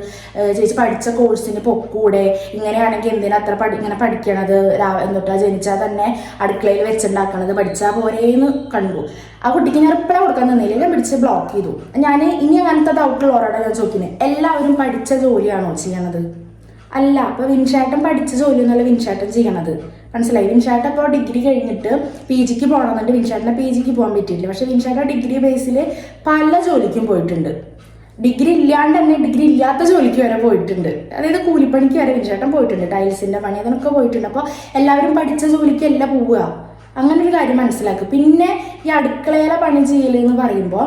ചേച്ചി പഠിച്ച കോഴ്സിന് പൊക്കൂടെ? ഇങ്ങനെയാണെങ്കിൽ എന്തിനാ അത്ര ഇങ്ങനെ പഠിക്കണത്? എന്നിട്ടാ ജനിച്ചാൽ തന്നെ അടുക്കളയിൽ വെച്ചുണ്ടാക്കണത്, പഠിച്ചാൽ പോരേന്ന് കണ്ടു. ആ കുട്ടിക്ക് ഞാൻ റിപ്ലൈ കൊടുക്കാൻ നിന്നില്ല, ഞാൻ പിടിച്ച് ബ്ലോക്ക് ചെയ്തു. ഞാൻ ഇനി അങ്ങനത്തെ ഡൗട്ടുള്ളവരോടെ ഞാൻ ചോദിക്കുന്നത്, എല്ലാവരും പഠിച്ച ജോലിയാണോ ചെയ്യണത്? അല്ല. അപ്പോൾ വിൻഷാട്ടൻ പഠിച്ച ജോലിയൊന്നുമല്ല വിൻഷാട്ടൻ ചെയ്യണത്, മനസ്സിലായി? വിൻഷാട്ടൻ ഇപ്പോൾ ഡിഗ്രി കഴിഞ്ഞിട്ട് PGക്ക് പോകണമെന്നുണ്ട്. വിൻഷാട്ടിനെ PGക്ക് പോകാൻ പറ്റിയില്ല. പക്ഷെ വിൻഷാട്ടൻ ഡിഗ്രി ബേസിൽ പല ജോലിക്കും പോയിട്ടുണ്ട്. ഡിഗ്രി ഇല്ലാണ്ട് തന്നെ ഡിഗ്രി ഇല്ലാത്ത ജോലിക്ക് വരെ പോയിട്ടുണ്ട്. അതായത് കൂലിപ്പണിക്ക് വരെ വിൻഷാട്ടൻ പോയിട്ടുണ്ട്. ടൈൽസിന്റെ പണി അതിനൊക്കെ പോയിട്ടുണ്ട്. അപ്പോൾ എല്ലാവരും പഠിച്ച ജോലിക്കല്ല പോവുക. അങ്ങനെ ഒരു കാര്യം മനസ്സിലാക്കുക. പിന്നെ ഈ അടുക്കളയിലെ പണി ചെയ്യലെന്ന് പറയുമ്പോൾ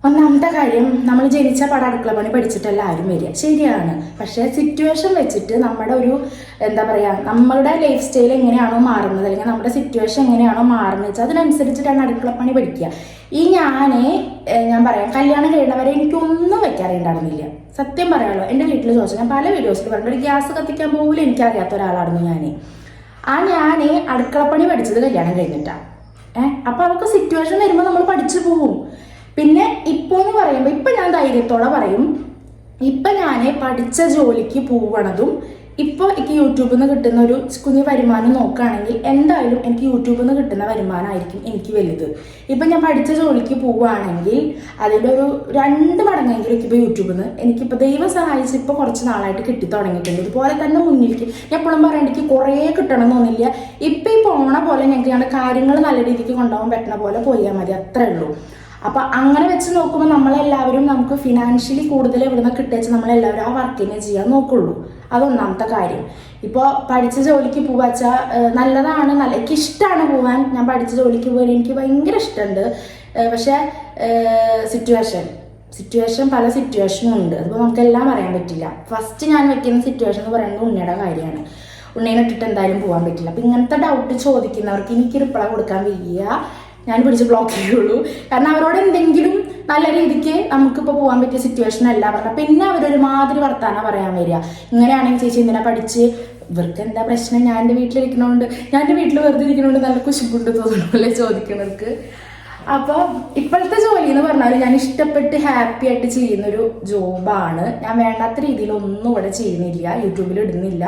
ഒന്നാമത്തെ കാര്യം, നമ്മൾ ജനിച്ച പാടെ അടുക്കള പണി പഠിച്ചിട്ടല്ല ആരും വരിക, ശരിയാണ്. പക്ഷേ സിറ്റുവേഷൻ വെച്ചിട്ട് നമ്മുടെ ഒരു എന്താ പറയുക, നമ്മളുടെ ലൈഫ് സ്റ്റൈൽ എങ്ങനെയാണോ മാറുന്നത്, അല്ലെങ്കിൽ നമ്മുടെ സിറ്റുവേഷൻ എങ്ങനെയാണോ മാറുന്നത് വെച്ചാൽ അതിനനുസരിച്ചിട്ടാണ് അടുക്കള പണി പഠിക്കുക. ഞാൻ പറയാം, കല്യാണം കഴിയുന്നവരെ എനിക്കൊന്നും വെക്കാറുണ്ടായിരുന്നില്ല. സത്യം പറയാമല്ലോ, എൻ്റെ വീട്ടിൽ ചോദിച്ചാൽ ഞാൻ പല വീഡിയോസിൽ പറഞ്ഞിട്ട് ഒരു ഗ്യാസ് കത്തിക്കാൻ പോലും എനിക്കറിയാത്ത ഒരാളായിരുന്നു ഞാൻ. ഞാൻ അടുക്കളപ്പണി പഠിച്ചത് കല്യാണം കഴിഞ്ഞിട്ടാണ്. അപ്പോൾ അവർക്ക് സിറ്റുവേഷൻ വരുമ്പോൾ നമ്മൾ പഠിച്ചു പോവും. പിന്നെ ഇപ്പോൾ എന്ന് പറയുമ്പോൾ ഇപ്പം ഞാൻ ധൈര്യത്തോടെ പറയും, ഇപ്പം ഞാൻ പഠിച്ച ജോലിക്ക് പോവണതും ഇപ്പോൾ എനിക്ക് യൂട്യൂബിൽ നിന്ന് കിട്ടുന്ന ഒരു കുഞ്ഞു വരുമാനം നോക്കുകയാണെങ്കിൽ എന്തായാലും എനിക്ക് യൂട്യൂബിൽ നിന്ന് കിട്ടുന്ന വരുമാനമായിരിക്കും എനിക്ക് വലുത്. ഇപ്പം ഞാൻ പഠിച്ച ജോലിക്ക് പോവുകയാണെങ്കിൽ അതിൻ്റെ ഒരു 2 മടങ്ങെങ്കിലും ഇപ്പോൾ യൂട്യൂബിൽ നിന്ന് എനിക്കിപ്പോൾ ദൈവം സഹായിച്ച് ഇപ്പോൾ കുറച്ച് നാളായിട്ട് കിട്ടി തുടങ്ങിയിട്ടുണ്ട്. ഇതുപോലെ തന്നെ മുന്നിലേക്ക് ഞാൻ എപ്പോഴും പറയാൻ എനിക്ക് കുറേ കിട്ടണമെന്നൊന്നുമില്ല. ഇപ്പം ഈ പോണ പോലെ ഞങ്ങളുടെ കാര്യങ്ങൾ നല്ല രീതിക്ക് കൊണ്ടുപോകാൻ പറ്റുന്ന പോലെ പോയാൽ മതി, അത്രേ ഉള്ളൂ. അപ്പം അങ്ങനെ വെച്ച് നോക്കുമ്പോൾ നമ്മളെല്ലാവരും നമുക്ക് ഫിനാൻഷ്യലി കൂടുതൽ എവിടുന്ന് കിട്ടുക നമ്മളെല്ലാവരും ആ വർക്കിനെ ചെയ്യാൻ നോക്കുള്ളൂ. അതൊന്നാമത്തെ കാര്യം. ഇപ്പോൾ പഠിച്ച ജോലിക്ക് പോവാച്ചാൽ നല്ലതാണ്, എനിക്ക് ഇഷ്ടമാണ് പോകാൻ. ഞാൻ പഠിച്ച ജോലിക്ക് പോകാൻ എനിക്ക് ഭയങ്കര ഇഷ്ടമുണ്ട്. പക്ഷേ സിറ്റുവേഷൻ പല സിറ്റുവേഷനും ഉണ്ട്. അതിപ്പോൾ നമുക്കെല്ലാം പറയാൻ പറ്റില്ല. ഫസ്റ്റ് ഞാൻ വെക്കുന്ന സിറ്റുവേഷൻ എന്ന് പറയുന്നത് ഉണ്ണിയുടെ കാര്യമാണ്. ഉണ്ണീനെ ഇട്ടിട്ട് എന്തായാലും പോകാൻ പറ്റില്ല. അപ്പം ഇങ്ങനത്തെ ഡൗട്ട് ചോദിക്കുന്നവർക്ക് എനിക്ക് റിപ്ലൈ കൊടുക്കാൻ വയ്യ, ഞാൻ പിടിച്ച് ബ്ലോക്ക് ചെയ്യുള്ളൂ. കാരണം അവരോട് എന്തെങ്കിലും നല്ല രീതിക്ക് നമുക്കിപ്പോൾ പോകാൻ പറ്റിയ സിറ്റുവേഷൻ അല്ല പറഞ്ഞാൽ പിന്നെ അവരൊരു മാതിരി വർത്താനം പറയാൻ വരിക. ഇങ്ങനെയാണെങ്കിൽ ചേച്ചി എന്തിനാ പഠിച്ച്, ഇവർക്ക് എന്താ പ്രശ്നം? ഞാൻ എൻ്റെ വീട്ടിലിരിക്കണോണ്ട്, ഞാൻ എൻ്റെ വീട്ടിൽ വെറുതെ ഇരിക്കണോണ്ട് നല്ല കുശുമ്പുണ്ട് തോന്നുന്നല്ലേ ചോദിക്കണവർക്ക്. അപ്പോൾ ഇപ്പോഴത്തെ ജോലി എന്ന് പറഞ്ഞാൽ ഞാൻ ഇഷ്ടപ്പെട്ട് ഹാപ്പി ആയിട്ട് ചെയ്യുന്നൊരു ജോബാണ്. ഞാൻ വേണ്ടാത്ത രീതിയിലൊന്നും ഇവിടെ ചെയ്യുന്നില്ല, യൂട്യൂബിൽ ഇടുന്നില്ല.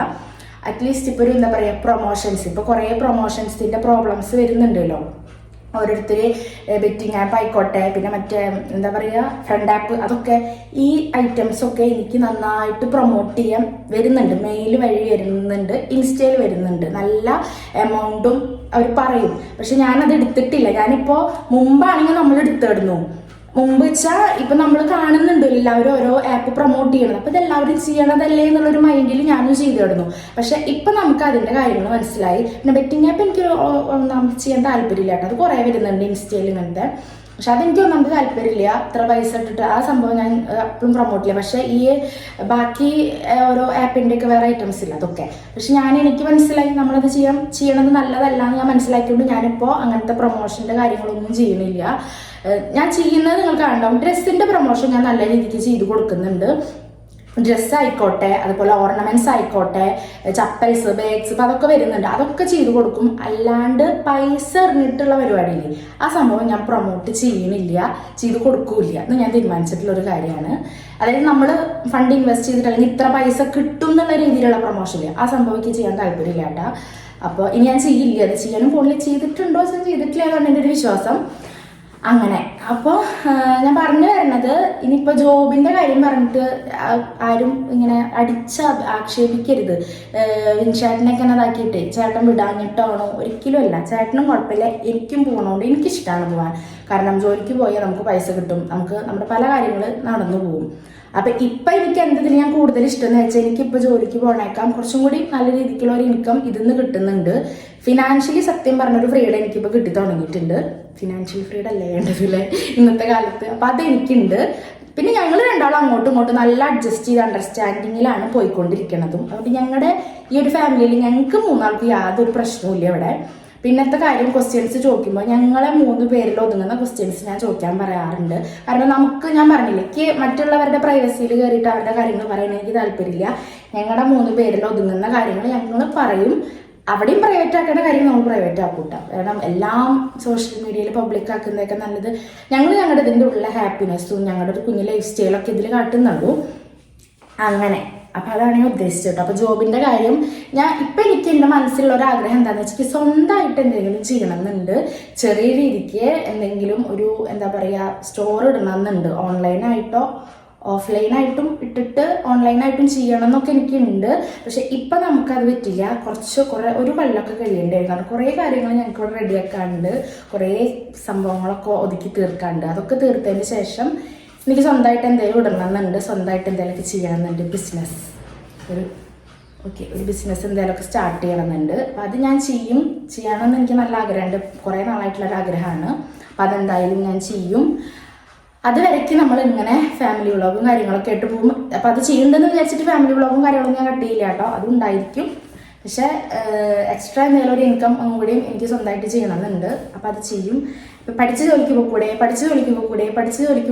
അറ്റ്ലീസ്റ്റ് ഇപ്പോൾ ഒരു എന്താ പറയുക, പ്രൊമോഷൻസ്, ഇപ്പോൾ കുറേ പ്രൊമോഷൻസിൻ്റെ പ്രോബ്ലംസ് വരുന്നുണ്ടല്ലോ. ഓരോരുത്തർ ബെറ്റിംഗ് ആപ്പ് ആയിക്കോട്ടെ, പിന്നെ മറ്റേ എന്താ പറയുക ഫ്രണ്ട് ആപ്പ്, അതൊക്കെ ഈ ഐറ്റംസൊക്കെ എനിക്ക് നന്നായിട്ട് പ്രൊമോട്ട് ചെയ്യാൻ വരുന്നുണ്ട്. മെയിൽ വഴി വരുന്നുണ്ട്, ഇൻസ്റ്റയിൽ വരുന്നുണ്ട്. നല്ല എമൗണ്ടും അവർ പറയും. പക്ഷെ ഞാനത് എടുത്തിട്ടില്ല. ഞാനിപ്പോൾ മുമ്പാണെങ്കിൽ നമ്മൾ എടുത്തിടുന്നു. മുമ്പ് വെച്ചാൽ ഇപ്പം നമ്മൾ കാണുന്നുണ്ട് എല്ലാവരും ഓരോ ആപ്പ് പ്രൊമോട്ട് ചെയ്യണത്. അപ്പം ഇതെല്ലാവരും ചെയ്യണതല്ലേ എന്നുള്ളൊരു മൈൻഡിൽ ഞാനും ചെയ്തിടുന്നു. പക്ഷെ ഇപ്പം നമുക്ക് അതിൻ്റെ കാര്യങ്ങൾ മനസ്സിലായി. പിന്നെ ബെറ്റിംഗ് ആപ്പ് എനിക്ക് ഒന്നാമത് ചെയ്യാൻ താല്പര്യമില്ല കേട്ടോ. അത് കുറേ വരുന്നുണ്ട് ഇൻസ്റ്റയിൽ ഇങ്ങനത്തെ. പക്ഷെ അതെനിക്ക് ഒന്നാമത് താല്പര്യമില്ല. അത്ര പൈസ ഇട്ടിട്ട് ആ സംഭവം ഞാൻ എപ്പോഴും പ്രൊമോട്ട് ചെയ്യാം. പക്ഷേ ഈ ബാക്കി ഓരോ ആപ്പിൻ്റെയൊക്കെ വേറെ ഐറ്റംസ് ഇല്ല അതൊക്കെ. പക്ഷെ എനിക്ക് മനസ്സിലായി നമ്മളത് ചെയ്യണത് നല്ലതല്ല എന്ന് ഞാൻ മനസ്സിലാക്കിയോണ്ട് ഞാനിപ്പോൾ അങ്ങനത്തെ പ്രൊമോഷൻ്റെ കാര്യങ്ങളൊന്നും ചെയ്യണില്ല. ഞാൻ ചെയ്യുന്നത് നിങ്ങൾ കാണണ്ടാവും. ഡ്രസ്സിൻ്റെ പ്രൊമോഷൻ ഞാൻ നല്ല രീതിക്ക് ചെയ്ത് കൊടുക്കുന്നുണ്ട്. ഡ്രസ്സ് ആയിക്കോട്ടെ, അതുപോലെ ഓർണമെന്റ്സ് ആയിക്കോട്ടെ, ചപ്പൽസ്, ബാഗ്സ്, ഇപ്പം അതൊക്കെ വരുന്നുണ്ട്. അതൊക്കെ ചെയ്ത് കൊടുക്കും. അല്ലാണ്ട് പൈസ എറിഞ്ഞിട്ടുള്ള പരിപാടിയില്ലേ, ആ സംഭവം ഞാൻ പ്രൊമോട്ട് ചെയ്യണില്ല, ചെയ്ത് കൊടുക്കൂല എന്ന് ഞാൻ തീരുമാനിച്ചിട്ടുള്ളൊരു കാര്യമാണ്. അതായത് നമ്മൾ ഫണ്ട് ഇൻവെസ്റ്റ് ചെയ്തിട്ട് അല്ലെങ്കിൽ ഇത്ര പൈസ കിട്ടും എന്നുള്ള രീതിയിലുള്ള പ്രൊമോഷൻ ആ സംഭവം എനിക്ക് ചെയ്യാൻ താല്പര്യമില്ല കേട്ടോ. അപ്പോൾ ഇനി ഞാൻ ചെയ്യില്ല. അത് ചെയ്യാനും ഫോണിൽ ചെയ്തിട്ടുണ്ടോ ചെയ്തിട്ടില്ല എന്നാണ് എൻ്റെ ഒരു വിശ്വാസം. അങ്ങനെ. അപ്പോൾ ഞാൻ പറഞ്ഞു വരുന്നത്, ഇനിയിപ്പോൾ ജോബിൻ്റെ കാര്യം പറഞ്ഞിട്ട് ആരും ഇങ്ങനെ ആക്ഷേപിക്കരുത്. വിൻചേട്ടനൊക്കെ ഇതാക്കിയിട്ട് ചേട്ടൻ വിടാഞ്ഞിട്ടാണോ? ഒരിക്കലും അല്ല. ചേട്ടനും കുഴപ്പമില്ല, എനിക്കും പോകണോണ്ട് എനിക്കിഷ്ടമാണ് പോകാൻ. കാരണം ജോലിക്ക് പോയാൽ നമുക്ക് പൈസ കിട്ടും, നമുക്ക് നമ്മുടെ പല കാര്യങ്ങൾ നടന്നു പോകും. അപ്പം ഇപ്പം എനിക്ക് എന്തെങ്കിലും ഞാൻ കൂടുതൽ ഇഷ്ടം എന്ന് വെച്ചാൽ എനിക്കിപ്പോൾ ജോലിക്ക് പോകണേക്കാം കുറച്ചും കൂടി നല്ല രീതിക്കുള്ള ഒരു ഇൻകം ഇതിന്ന് കിട്ടുന്നുണ്ട്. ഫിനാൻഷ്യലി സത്യം പറഞ്ഞൊരു ഫ്രീഡം എനിക്കിപ്പോൾ കിട്ടി തുടങ്ങിയിട്ടുണ്ട്. ഫിനാൻഷ്യൽ ഫ്രീഡം അല്ലേ വേണ്ടതില്ലേ ഇന്നത്തെ കാലത്ത്. അപ്പം അതെനിക്കുണ്ട്. പിന്നെ ഞങ്ങൾ രണ്ടാളും അങ്ങോട്ടും ഇങ്ങോട്ടും നല്ല അഡ്ജസ്റ്റ് ചെയ്ത് അണ്ടർസ്റ്റാൻഡിങ്ങിലാണ് പോയിക്കൊണ്ടിരിക്കുന്നതും. അതുകൊണ്ട് ഞങ്ങളുടെ ഈ ഒരു ഫാമിലിയിൽ ഞങ്ങൾക്ക് 3 ആൾക്ക് യാതൊരു പ്രശ്നവും ഇല്ല ഇവിടെ. പിന്നത്തെ കാര്യം ക്വസ്റ്റ്യൻസ് ചോദിക്കുമ്പോൾ ഞങ്ങളെ 3 പേരിൽ ഒതുങ്ങുന്ന ക്വസ്റ്റ്യൻസ് ഞാൻ ചോദിക്കാൻ പറയാറുണ്ട്. കാരണം നമുക്ക് ഞാൻ പറഞ്ഞില്ലേ, എനിക്ക് മറ്റുള്ളവരുടെ പ്രൈവസിയിൽ കയറിയിട്ട് അവരുടെ കാര്യങ്ങൾ പറയാൻ എനിക്ക് താല്പര്യമില്ല. ഞങ്ങളുടെ 3 പേരിൽ ഒതുങ്ങുന്ന കാര്യങ്ങൾ ഞങ്ങൾ പറയും. അവിടെയും പ്രൈവറ്റ് ആക്കേണ്ട കാര്യം നമ്മൾ പ്രൈവറ്റ് ആക്കൂട്ടാ. കാരണം എല്ലാം സോഷ്യൽ മീഡിയയിൽ പബ്ലിക് ആക്കുന്നതൊക്കെ നല്ലത്. ഞങ്ങളുടെ ഇതിൻ്റെ ഉള്ള ഹാപ്പിനെസ്സും ഞങ്ങളുടെ ഒരു കുഞ്ഞു ലൈഫ് സ്റ്റൈലൊക്കെ ഇതിൽ കാട്ടുന്നുള്ളൂ. അങ്ങനെ അപ്പം അതാണ് ഞാൻ ഉദ്ദേശിച്ചത് കേട്ടോ. അപ്പോൾ ജോബിൻ്റെ കാര്യം എനിക്ക് എൻ്റെ മനസ്സിലുള്ള ഒരു ആഗ്രഹം എന്താണെന്ന് വെച്ചാൽ സ്വന്തമായിട്ട് എന്തെങ്കിലും ചെയ്യണമെന്നുണ്ട്. ചെറിയ രീതിക്ക് എന്തെങ്കിലും ഒരു എന്താ പറയുക സ്റ്റോർ ഇടണമെന്നുണ്ട്. ഓൺലൈനായിട്ടോ ഓഫ്ലൈനായിട്ടും ഇട്ടിട്ട് ഓൺലൈനായിട്ടും ചെയ്യണം എന്നൊക്കെ എനിക്കുണ്ട്. പക്ഷെ ഇപ്പം നമുക്കത് പറ്റില്ല. ഒരു വെള്ളമൊക്കെ കഴിയേണ്ടി കാരണം കുറേ കാര്യങ്ങൾ ഞങ്ങൾക്ക് ഇവിടെ റെഡിയാക്കാണ്ട്, കുറേ സംഭവങ്ങളൊക്കെ ഒതുക്കി തീർക്കാണ്ട്. അതൊക്കെ തീർത്തതിന് ശേഷം എനിക്ക് സ്വന്തമായിട്ട് എന്തെങ്കിലും ഇടണമെന്നുണ്ട്, സ്വന്തമായിട്ട് എന്തെങ്കിലുമൊക്കെ ചെയ്യണമെന്നുണ്ട്. ബിസിനസ് ഒരു ബിസിനസ് എന്തെങ്കിലുമൊക്കെ സ്റ്റാർട്ട് ചെയ്യണമെന്നുണ്ട്. അപ്പം അത് ഞാൻ ചെയ്യണമെന്ന് എനിക്ക് നല്ല ആഗ്രഹമുണ്ട്. കുറേ നാളായിട്ടുള്ളൊരു ആഗ്രഹമാണ്. അപ്പം അതെന്തായാലും ഞാൻ ചെയ്യും. അതുവരയ്ക്ക് നമ്മൾ ഇങ്ങനെ ഫാമിലി വ്ളോഗും കാര്യങ്ങളൊക്കെ ആയിട്ട് പോകും. അപ്പം അത് ചെയ്യണ്ടെന്ന് വിചാരിച്ചിട്ട് ഫാമിലി വ്ളോഗും കാര്യങ്ങളൊന്നും ഞാൻ കട്ട് ചെയ്യില്ല കേട്ടോ. അതുണ്ടായിരിക്കും. പക്ഷേ എക്സ്ട്രാ എന്തെങ്കിലും ഒരു ഇൻകം കൂടിയും എനിക്ക് സ്വന്തമായിട്ട് ചെയ്യണമെന്നുണ്ട്. അപ്പം അത് ചെയ്യും. ഇപ്പം പഠിച്ച ജോലിക്ക്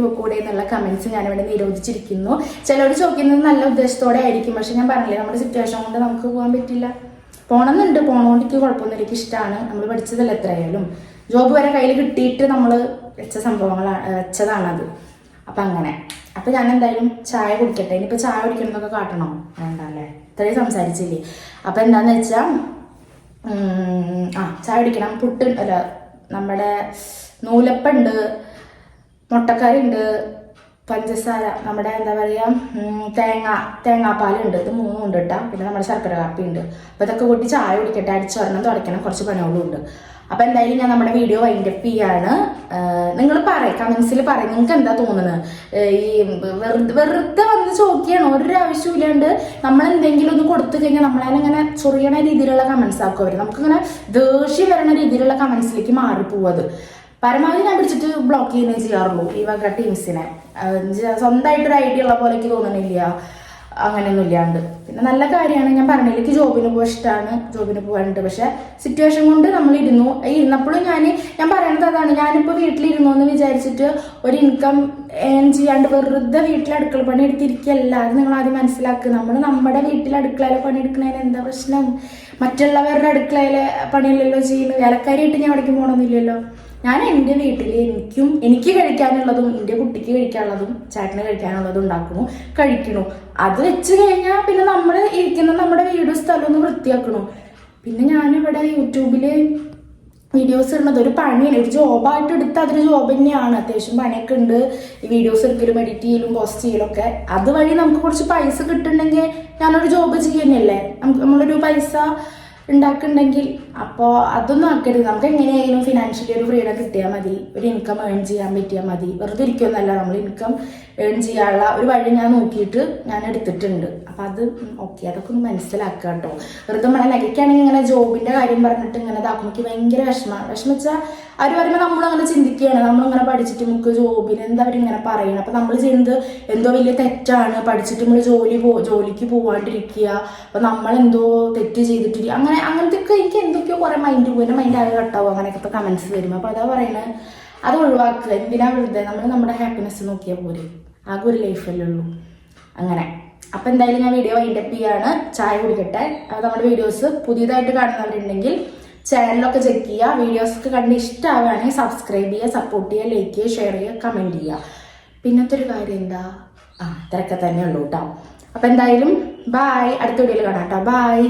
പോക്കൂടെ എന്നുള്ള കമൻസ് ഞാനിവിടെ നിരോധിച്ചിരിക്കുന്നു. ചിലർ ചോദിക്കുന്നത് നല്ല ഉദ്ദേശത്തോടെ ആയിരിക്കും. പക്ഷെ ഞാൻ പറഞ്ഞില്ലേ, നമ്മുടെ സിറ്റുവേഷൻ കൊണ്ട് നമുക്ക് പോകാൻ പറ്റില്ല. പോകണമെന്നുണ്ട്. പോകണോണ്ട് എനിക്ക് കുഴപ്പമൊന്നും, എനിക്ക് ഇഷ്ടമാണ്. നമ്മൾ പഠിച്ചതല്ല എത്രയായാലും. ജോബ് വരെ കയ്യിൽ കിട്ടിയിട്ട് നമ്മൾ വെച്ചതാണത്. അപ്പം അങ്ങനെ. അപ്പം ഞാൻ എന്തായാലും ചായ കുടിക്കട്ടെ. ഇനിയിപ്പോൾ ചായ കുടിക്കണമെന്നൊക്കെ കാട്ടണോ? വേണ്ടല്ലേ, ഇത്രയും സംസാരിച്ചില്ലേ. അപ്പം എന്താണെന്ന് വെച്ചാൽ ചായ കുടിക്കണം. നമ്മുടെ നൂലപ്പുണ്ട്, മുട്ടക്കറിയുണ്ട്, പഞ്ചസാര, നമ്മുടെ എന്താ പറയുക തേങ്ങാപ്പാലുണ്ട്. ഇത് 3 ഉണ്ട് കേട്ടോ. പിന്നെ നമ്മുടെ ശർക്കര കാപ്പി ഉണ്ട്. അപ്പോൾ ഇതൊക്കെ കൂട്ടി ചായ കുടിക്കട്ടെ. അടിച്ചൊരെണ്ണം തുടയ്ക്കണം, കുറച്ച് പണികളും ഉണ്ട്. അപ്പം എന്തായാലും ഞാൻ നമ്മുടെ വീഡിയോ വൈൻഡപ്പ് ചെയ്യാണ്. നിങ്ങൾ കമൻസിൽ പറയും നിങ്ങൾക്ക് എന്താ തോന്നുന്നത്. ഈ വെറുതെ വന്ന് ചോദിക്കുകയാണ്, ഒരു ആവശ്യമില്ലാണ്ട് നമ്മളെന്തെങ്കിലും ഒന്ന് കൊടുത്തു കഴിഞ്ഞാൽ നമ്മളതിനിങ്ങനെ ചൊറിയണ രീതിയിലുള്ള കമൻസ് ആക്കും അവർ. നമുക്കിങ്ങനെ ദേഷ്യം വരണ രീതിയിലുള്ള കമൻസിലേക്ക് മാറിപ്പോവത്. പരമാവധി ഞാൻ പിടിച്ചിട്ട് ബ്ലോക്ക് ചെയ്യുന്നേ ചെയ്യാറുള്ളൂ ഈ വക ടീംസിനെ. സ്വന്തമായിട്ടൊരു ഐഡിയ ഉള്ള പോലെ എനിക്ക് തോന്നണില്ല, അങ്ങനെയൊന്നും ഇല്ലാണ്ട്. പിന്നെ നല്ല കാര്യമാണ്. ഞാൻ പറഞ്ഞില്ല, എനിക്ക് ജോബിന് പോകാൻ ഇഷ്ടമാണ്, ജോബിന് പോകാനുണ്ട്. പക്ഷെ സിറ്റുവേഷൻ കൊണ്ട് നമ്മൾ ഇരുന്നപ്പോഴും ഞാൻ പറയണത് അതാണ്. ഞാനിപ്പോൾ വീട്ടിലിരുന്നു എന്ന് വിചാരിച്ചിട്ട് ഒരു ഇൻകം ഏൺ ചെയ്യാണ്ട് വെറുതെ വീട്ടിൽ അടുക്കള പണി എടുത്തിരിക്കുകയല്ല. അത് നിങ്ങൾ ആദ്യം മനസ്സിലാക്കുക. നമ്മുടെ വീട്ടിൽ അടുക്കളയിലെ പണി എടുക്കുന്നതിന് എന്താ പ്രശ്നം? മറ്റുള്ളവരുടെ അടുക്കളയിലെ പണിയല്ലല്ലോ ചെയ്യുന്നത്. വേലക്കാരിയായിട്ട് ഞാൻ അവിടേക്ക് പോകണമെന്നില്ലല്ലോ. ഞാൻ എൻ്റെ വീട്ടിൽ എനിക്ക് കഴിക്കാനുള്ളതും എൻ്റെ കുട്ടിക്ക് കഴിക്കാനുള്ളതും ചേട്ടന് കഴിക്കാനുള്ളതും ഉണ്ടാക്കണു, കഴിക്കണു. അത് വെച്ച് കഴിഞ്ഞാൽ പിന്നെ നമ്മൾ ഇരിക്കുന്ന നമ്മുടെ വീടും സ്ഥലവും ഒന്ന് വൃത്തിയാക്കണു. പിന്നെ ഞാനിവിടെ യൂട്യൂബിൽ വീഡിയോസ് ഇടുന്നത് ഒരു പണിയാണ്, ഒരു ജോബായിട്ട് എടുത്ത് അതൊരു ജോബ് തന്നെയാണ്. അത്യാവശ്യം പണിയൊക്കെ ഉണ്ട്. ഈ വീഡിയോസ് എടുക്കലും എഡിറ്റ് ചെയ്യലും പോസ്റ്റ് ചെയ്യലൊക്കെ. അതുവഴി നമുക്ക് കുറച്ച് പൈസ കിട്ടുന്നുണ്ടെങ്കിൽ ഞാനൊരു ജോബ് ചെയ്യുന്നല്ലേ, നമ്മളൊരു പൈസ ഉണ്ടാക്കുന്നുണ്ടെങ്കിൽ. അപ്പോൾ അതൊന്നും ആക്കരുത്. നമുക്ക് എങ്ങനെയായാലും ഫിനാൻഷ്യലി ഒരു ഫ്രീഡം കിട്ടിയാൽ മതി, ഒരു ഇൻകം ഏൺ ചെയ്യാൻ പറ്റിയാൽ മതി. വെറുതെ ഇരിക്കുമെന്നല്ല, നമ്മൾ ഇൻകം ഏൺ ചെയ്യാനുള്ള ഒരു വഴി ഞാൻ നോക്കിയിട്ട് ഞാൻ എടുത്തിട്ടുണ്ട്. അപ്പം അത് ഓക്കെ, അതൊക്കെ ഒന്ന് മനസ്സിലാക്കുക കേട്ടോ. വെറുതെ നമ്മളെ നെഗറ്റാണെങ്കിൽ ഇങ്ങനെ ജോബിൻ്റെ കാര്യം പറഞ്ഞിട്ട് ഇങ്ങനെ ഇതാക്കും. എനിക്ക് ഭയങ്കര വിഷമിച്ചാൽ അവർ പറയുമ്പോൾ നമ്മളങ്ങനെ ചിന്തിക്കുകയാണ്, നമ്മളിങ്ങനെ പഠിച്ചിട്ട് നമുക്ക് ജോബിന് എന്താ അവരിങ്ങനെ പറയുന്നത്. അപ്പം നമ്മൾ ചെയ്യുന്നത് എന്തോ വലിയ തെറ്റാണ്, പഠിച്ചിട്ട് നമ്മൾ ജോലിക്ക് പോവാണ്ടിരിക്കുക, അപ്പം നമ്മളെന്തോ തെറ്റ് ചെയ്തിട്ടിരിക്കുക, അങ്ങനത്തെയൊക്കെ എനിക്ക് എന്തൊക്കെയോ കുറേ മൈൻഡ് ആകെ കട്ടാവും അങ്ങനെയൊക്കെ ഇപ്പോൾ കമൻസ് വരും. അപ്പോൾ അതാ പറയുന്നത്, അത് ഒഴിവാക്കുക. എന്തിനാ വെറുതെ നമ്മുടെ ഹാപ്പിനെസ് നോക്കിയാൽ പോരെ, ആകെ ഒരു ലൈഫല്ലേ ഉള്ളൂ. അങ്ങനെ. അപ്പം എന്തായാലും ഞാൻ വീഡിയോ വൈൻഡപ്പ് ചെയ്യാണ്. ചായ കുടിക്കട്ടെ. അപ്പോൾ നമ്മുടെ വീഡിയോസ് പുതിയതായിട്ട് കാണുന്നവരുണ്ടെങ്കിൽ ചാനലൊക്കെ ചെക്ക് ചെയ്യുക. വീഡിയോസൊക്കെ കണ്ട് ഇഷ്ടമാവുകയാണെങ്കിൽ സബ്സ്ക്രൈബ് ചെയ്യുക, സപ്പോർട്ട് ചെയ്യുക, ലൈക്ക് ചെയ്യുക, ഷെയർ ചെയ്യുക, കമൻറ്റ് ചെയ്യുക. പിന്നത്തെ ഒരു കാര്യം എന്താ, ഇത്രയൊക്കെ തന്നെ ഉള്ളൂ കേട്ടോ. അപ്പം എന്തായാലും ബായ്, അടുത്ത വീഡിയോയിൽ കാണാം കേട്ടോ. ബായ്.